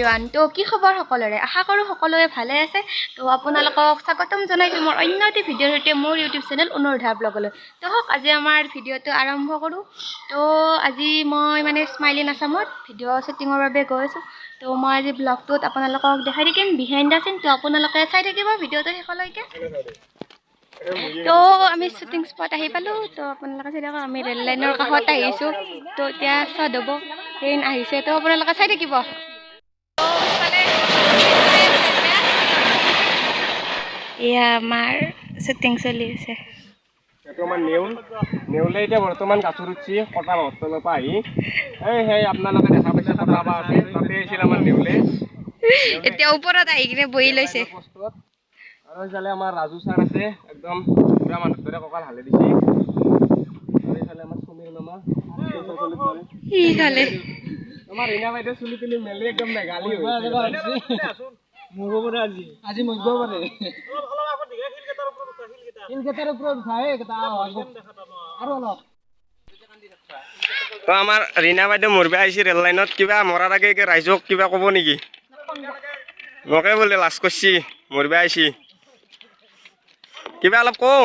Everyone তো কি খবৰ সকলোৰে আশা কৰোঁ সকলোৱে ভালে আছে তো আপোনালোকক স্বাগতম জনাইছোঁ মোৰ অন্য এটা ভিডিঅ'ৰ সৈতে মোৰ ইউটিউব চেনেল অনুৰাধা ব্লগলৈ তো আজি আমাৰ ভিডিঅ'টো আৰম্ভ কৰোঁ তো আজি মই মানে স্মাইলিন আছামত ভিডিঅ' শ্বুটিঙৰ বাবে গৈ আছোঁ তো মই আজি ব্লগটোত আপোনালোকক দেখাই থাকিম বিহাইণ্ড দ্য চিন তো আপোনালোকে চাই থাকিব ভিডিঅ'টো শেষলৈকে তো আমি শ্বুটিং স্পট আহি পালোঁ তো আপোনালোকে চাই থাকক আমি ৰেল লাইনৰ কাষত আহিছোঁ তো এতিয়া শ্বট হ'ব ট্ৰেইন আহিছে তো আপোনালোকে চাই থাকিব এয়া আমাৰ শ্বুটিং চলি আছে তোমাৰ নেউলে এতিয়া বৰ্তমান গাছৰ উঠি কটা মহত্তলৰ পৰা আহি সেই আপোনালোকে দেখা পাইছে কটা বা আছে তাতে আহিছিল আমাৰ নেউলে এতিয়া ওপৰত আহি কিনে বহি লৈছে আৰু এইফালে আমাৰ ৰাজু ছাৰ আছে একদম পুৰা মানুহ দৰে কঁকাল হালে দিছে আৰু এইফালে আমাৰ সমীৰ মামা ইফালে আমাৰ ৰীণা বাইদেউ চুলি তুলি মেলি একদম মেঘালী হৈছে মৰিব পাৰে আজি মৰিব পাৰে তো আমাৰ ৰীণা বাইদেউ মৰিব আহিছে ৰেল লাইনত কিবা মৰাৰ আগে ৰাইজক কিবা ক'ব নেকি মোকে বোলে লাজ কৰিছি মৰিব আহিছি কিবা অলপ কওঁ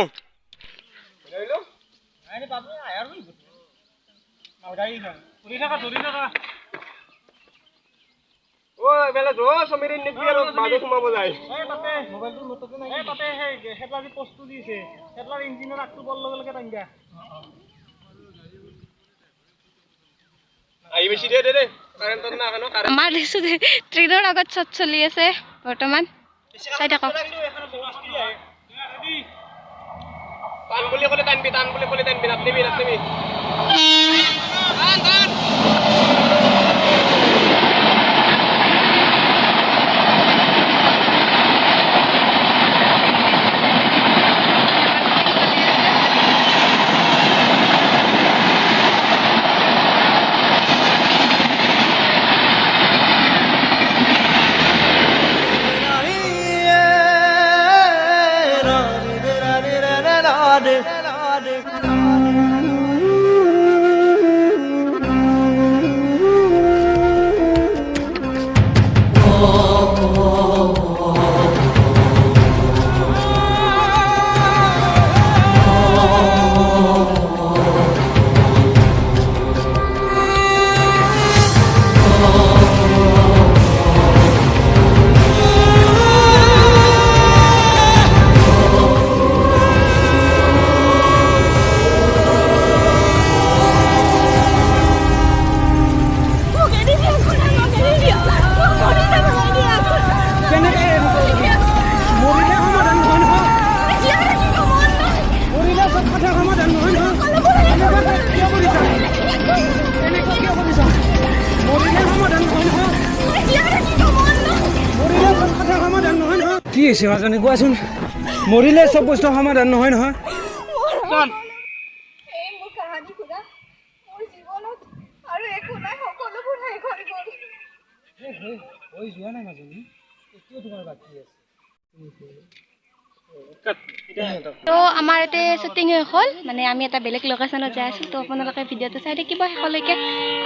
আমাৰ ট্ৰেইনৰ আগত শ্বট চলি আছে বৰ্তমান চাই থাকক টান বুলি ক'লে টানবি টান বুলি ক'লে টানবি নাটনিবি নাটনিবি কি হৈছে মাজনী কোৱাচোন মৰিলে চব বস্তু সমাধান নহয় নহয় তো আমাৰ ইয়াতে শ্বুটিং শেষ হ'ল মানে আমি এটা বেলেগ লোকেশ্যনত যাই আছোঁ তো আপোনালোকে ভিডিঅ'টো চাই থাকিব শেষলৈকে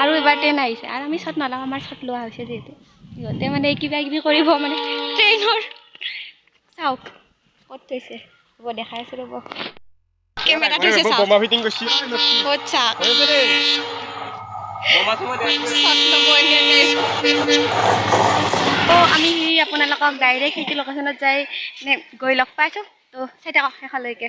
আৰু এবাৰ ট্ৰেইন আহিছে আৰু আমি শ্বট নালাওঁ আমাৰ শ্বট লোৱা হৈছে যিহেতু সিহঁতে মানে কিবা কিবি কৰিব মানে ট্ৰেইনৰ চাওক ক'ত থৈছে ৰ'ব দেখাই আছোঁ ৰ'ব কেমেৰা থৈছে চাওক ক'ত চাওক তো আমি আপোনালোকক ডাইৰেক্ট সেইটো লোকেশ্যনত যাই মানে গৈ লগ পাইছোঁ তো চাই থাকক শেষলৈকে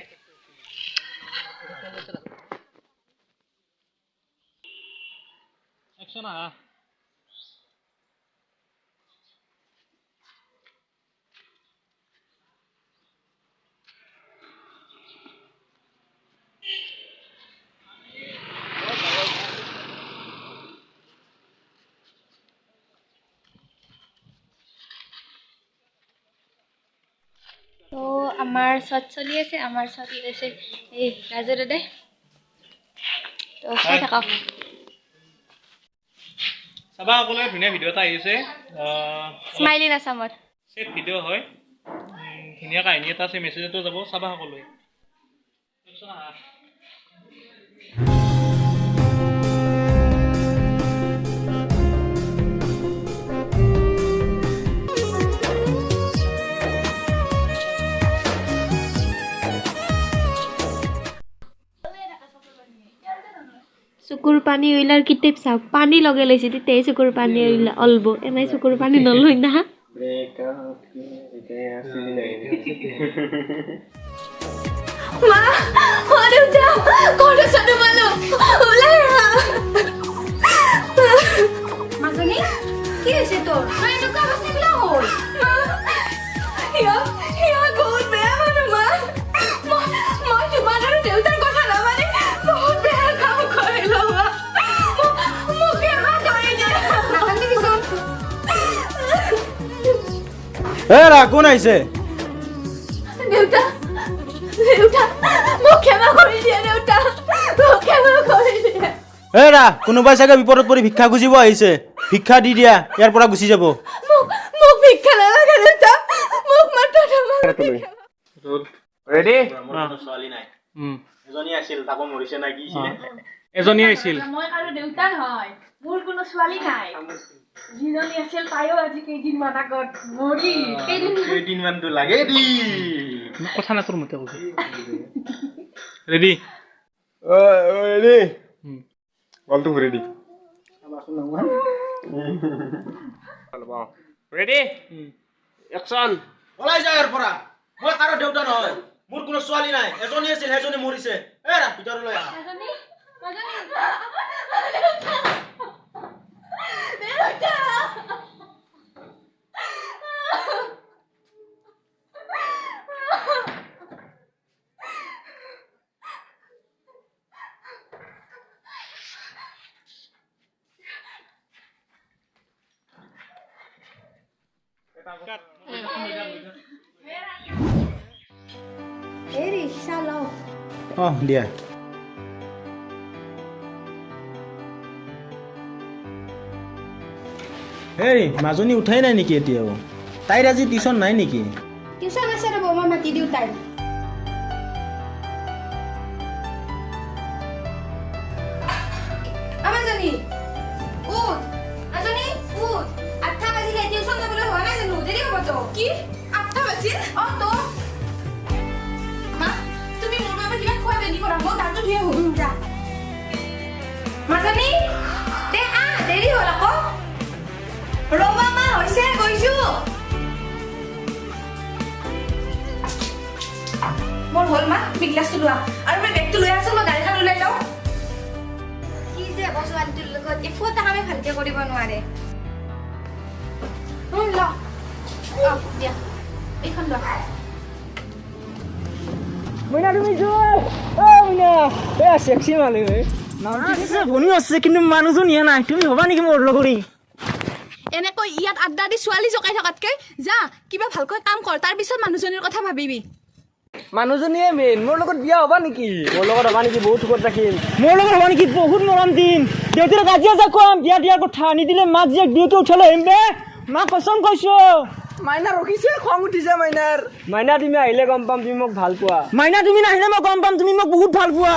তো আমাৰ শ্বট চলি আছে আমাৰ শ্বট লৈছে এই ৰাজু দাদাই তো চাই থাকক। চাবা সকলোৱে ধুনীয়া ভিডিঅ' এটা আহিছে স্মাইলি আছামত চেট ভিডিঅ' হয় ধুনীয়া কাহিনী এটা আছে মেছেজ এটা যাব চাবা সকলোৱে চকুৰ পানী ওইলাৰ কিটেপ চাওক পানী লগে লৈছে তেতিয়াই চকুৰ পানী অলব এনাই চকুৰ পানী নলয় না মা ও দেউতা কোনে সাধু মালো ওলাই মাজনী কি হৈছে তোৰ তই এনেকুৱা অৱস্থা কিয় হ'ল ইয়া বহুত বেয়া মানুহ মা মই তোমাৰ আৰু দেউতাৰ কথা নামানি বহুত বেয়া কাম কৰিলো মা মোক ক্ষমা কৰি দে নাকান্দি কিছোন ৰা কোন আহিছে দেউতা দেউতা মোক ক্ষমা কৰি দিয়া দেউতা মোক ক্ষমা কৰি দিয়া ৰা কোনোবাই চাগে বিপদত পৰি ভিক্ষা খুজিব আহিছে ভিক্ষা দি দিয়া ইয়াৰ পৰা গুচি যাব মোক ভিক্ষা নালাগে দেউতা মোক মাত্ৰ ৰেডি এজনী আছিল মই কাৰো দেউতা নহয় মোৰ কোনো ছোৱালী নাই যিজনী আছিল তাইও আজি কেইদিনমান আগত মৰি কেইদিনমানটো লাগে দি কথা না তোৰ মতে কৈছে ৰেডি ৰেডি বলটো ঘূৰি দি ৰেডি একচন ওলাই যা ইয়াৰ পৰা মই কাৰো দেউতা নহয় মোৰ কোনো ছোৱালী নাই এজনী আছিল সেইজনী মৰিছে ৰা ভিতৰলৈ আহ দিয়া হেৰি মাজনী উঠাই নাই নেকি এতিয়াও তাইৰ আজি টিউচন নাই নেকি টিউচন আছে ৰ'ব মই মাতি দিওঁ তাইক আমাজনী উঠ মাজনী উঠ 8টা বাজিলে টিউচন যাবলৈ হোৱা নাই জানো দেৰি হ'ব তো কি 8টা বাজিল তো মা তুমি মোৰ বাবে কিবা খোৱা ৰেডি কৰা মই গাটো ধুই আহোঁ যা মাজনী দে দেৰি হ'ল আকৌ ৰবা মা হৈছে গৈছো মোৰ হ'ল মা তুমি গ্লাছটো লোৱা আৰু মই বেগটো লৈ আছো মই গাড়ীখন ওলাই লওঁ কি যে হ'ব ছোৱালীটোৰ লগত একো এটা কামে ভালকে কৰিব নোৱাৰে ল দিয়া এইখন লোৱা মইনা তুমি যোৱা মইনা চেক্সি মালিক ভনী আছে কিন্তু মানুহজন ইয়া নাই তুমি হবা নেকি মোৰ লগৰী এনেকৈ ইয়াত আড্ডা দি ছোৱালী জকাই থকাতকে যা কিবা ভালকৈ কাম কৰ তাৰ পিছত মানুহজনীৰ কথা ভাবিবি মানুহজনীয়ে মেইন মোৰ লগত বিয়া হবা নেকি মোৰ লগত হবা নেকি বহুত সুখত ৰাখিম মোৰ লগত হবা নেকি বহুত মৰম দিম দেউতাৰ কাজিয়া যা কম বিয়া দিয়াৰ কথা নিদিলে মাক জীয়েক দুয়োকে উঠালে আহিম বে মাক কচম কৈছো মাইনা ৰখিছে খং উঠিছে মাইনা তুমি আহিলে গম পাম তুমি মোক ভাল পোৱা মাইনা তুমি নাহিলে মই গম পাম তুমি মোক বহুত ভাল পোৱা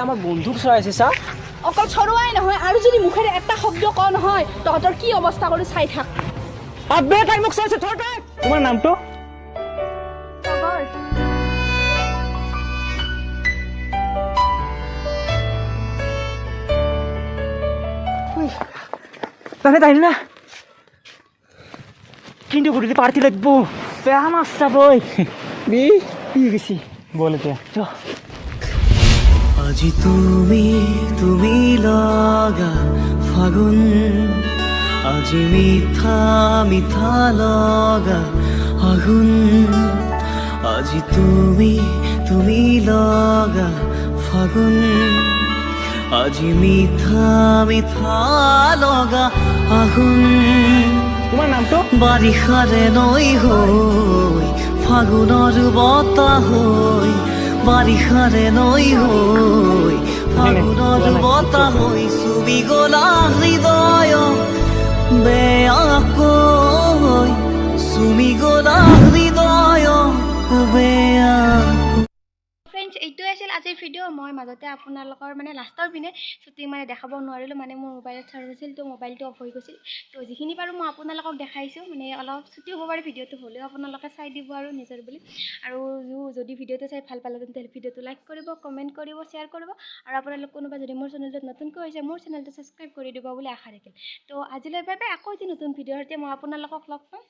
আমাৰ বন্ধুক চৰাইছে চা অকল চৰুৱাই নহয় আৰু যদি মুখেৰে এটা শব্দ ক নহয় তহঁতৰ কি অৱস্থা কৰি চাই থাক আবে তাই মোক চাইছে থৰ তাই তোমাৰ নামটো তাহলে তাই না কিন্তু ঘুরিতে পারতে লাগবো বেয়া মাছ চাবই বিয়ে গেছি বলে তো চ আজি তুমি লগা ফাগুন আজি মিঠা মিঠা লগা আগুন আজি তুমি লগা ফাগুন আজি মিঠা মিঠা লগা আগুন তোমার নাম ফটো বাৰিষাৰে নৈ হৈ ফাগুনৰ বতাহ হৈ বাৰিষাৰে নৈ হৈ ফাগুনৰ বতাহ হৈ চুমি গলা হৃদয় বেয়াকৈ চুমি গলা হৃদয় বেয়া ফ্ৰেণ্ডছ এইটোৱে আছিল আজিৰ ভিডিঅ' মই মাজতে আপোনালোকৰ মানে লাষ্টৰ পিনে শ্বুটিং মানে দেখাব নোৱাৰিলোঁ মানে মোৰ মোবাইলত চাৰ্জ আছিল তো মোবাইলটো অফ হৈ গৈছিল তো যিখিনি পাৰোঁ মই আপোনালোকক দেখাইছোঁ মানে অলপ ছুটি হ'ব পাৰে ভিডিঅ'টো হ'লেও আপোনালোকে চাই দিব আৰু নিজৰ বুলি আৰু যদি ভিডিঅ'টো চাই ভাল পালে তেন্তে ভিডিঅ'টো লাইক কৰিব কমেণ্ট কৰিব শ্বেয়াৰ কৰিব আৰু আপোনালোক কোনোবা যদি মোৰ চেনেলটোত নতুনকৈ হৈছে মোৰ চেনেলটো ছাবস্ক্ৰাইব কৰি দিব বুলি আশা ৰাখিল তো আজিলৈ বাই বাই আকৌ এটি নতুন ভিডিঅ'ৰ সৈতে মই আপোনালোকক লগ পাম